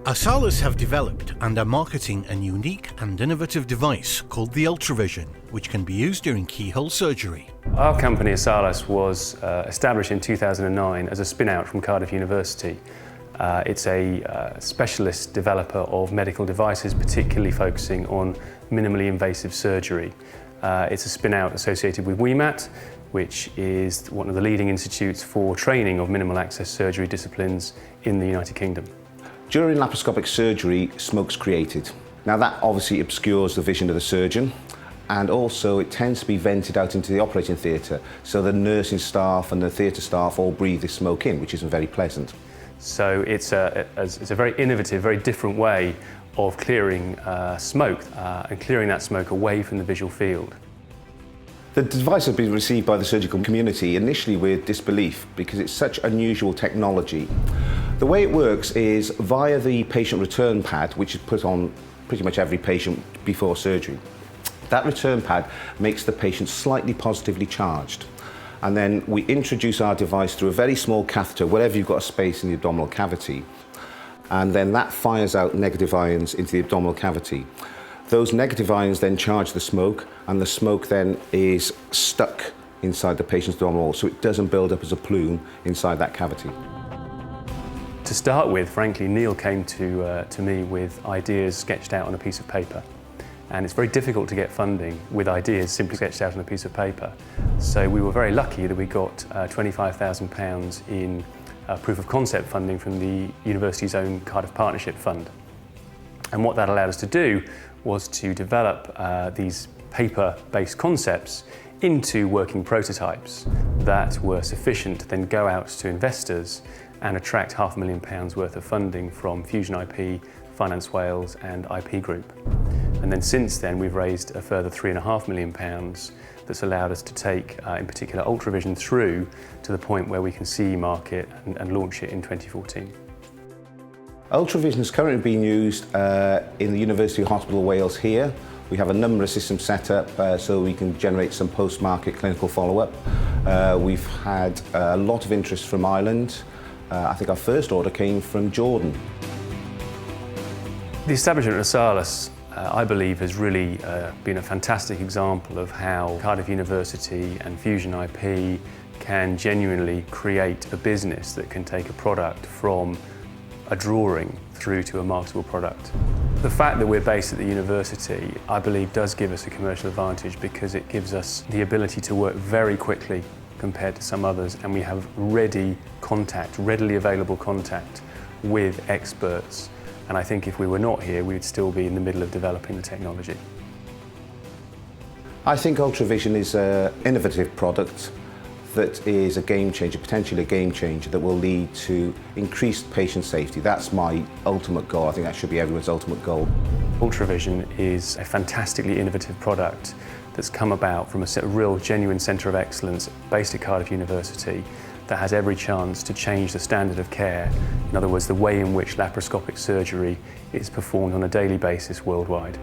Asalis have developed and are marketing a unique and innovative device called the Ultravision, which can be used during keyhole surgery. Our company, Asalis, was established in 2009 as a spin-out from Cardiff University. It's a specialist developer of medical devices, particularly focusing on minimally invasive surgery. It's a spin-out associated with WEMAT, which is one of the leading institutes for training of minimal access surgery disciplines in the United Kingdom. During laparoscopic surgery, smoke's created. Now that obviously obscures the vision of the surgeon, and also it tends to be vented out into the operating theatre, so the nursing staff and the theatre staff all breathe this smoke in, which isn't very pleasant. So it's a very innovative, very different way of clearing smoke and clearing that smoke away from the visual field. The device has been received by the surgical community initially with disbelief because it's such unusual technology. The way it works is via the patient return pad, which is put on pretty much every patient before surgery. That return pad makes the patient slightly positively charged. And then we introduce our device through a very small catheter, wherever you've got a space in the abdominal cavity. And then that fires out negative ions into the abdominal cavity. Those negative ions then charge the smoke, and the smoke then is stuck inside the patient's abdominal wall, so it doesn't build up as a plume inside that cavity. To start with, frankly, Neil came to me with ideas sketched out on a piece of paper. And it's very difficult to get funding with ideas simply sketched out on a piece of paper. So we were very lucky that we got £25,000 in proof of concept funding from the university's own Cardiff Partnership Fund. And what that allowed us to do was to develop these paper-based concepts into working prototypes that were sufficient to then go out to investors and attract £500,000 worth of funding from Fusion IP, Finance Wales and IP Group. And then since then we've raised a further £3.5 million that's allowed us to take, in particular, Ultravision through to the point where we can CE market and launch it in 2014. Ultravision is currently being used in the University Hospital of Wales here. We have a number of systems set up so we can generate some post-market clinical follow-up. We've had a lot of interest from Ireland. I think our first order came from Jordan. The establishment of Asalis, I believe, has really been a fantastic example of how Cardiff University and Fusion IP can genuinely create a business that can take a product from a drawing through to a marketable product. The fact that we're based at the university, I believe, does give us a commercial advantage because it gives us the ability to work very quickly compared to some others, and we have readily available contact with experts. And I think if we were not here, we'd still be in the middle of developing the technology. I think Ultravision is an innovative product that is a game changer, potentially a game changer that will lead to increased patient safety. That's my ultimate goal. I think that should be everyone's ultimate goal. Ultravision is a fantastically innovative product that's come about from a real genuine centre of excellence based at Cardiff University that has every chance to change the standard of care. In other words, the way in which laparoscopic surgery is performed on a daily basis worldwide.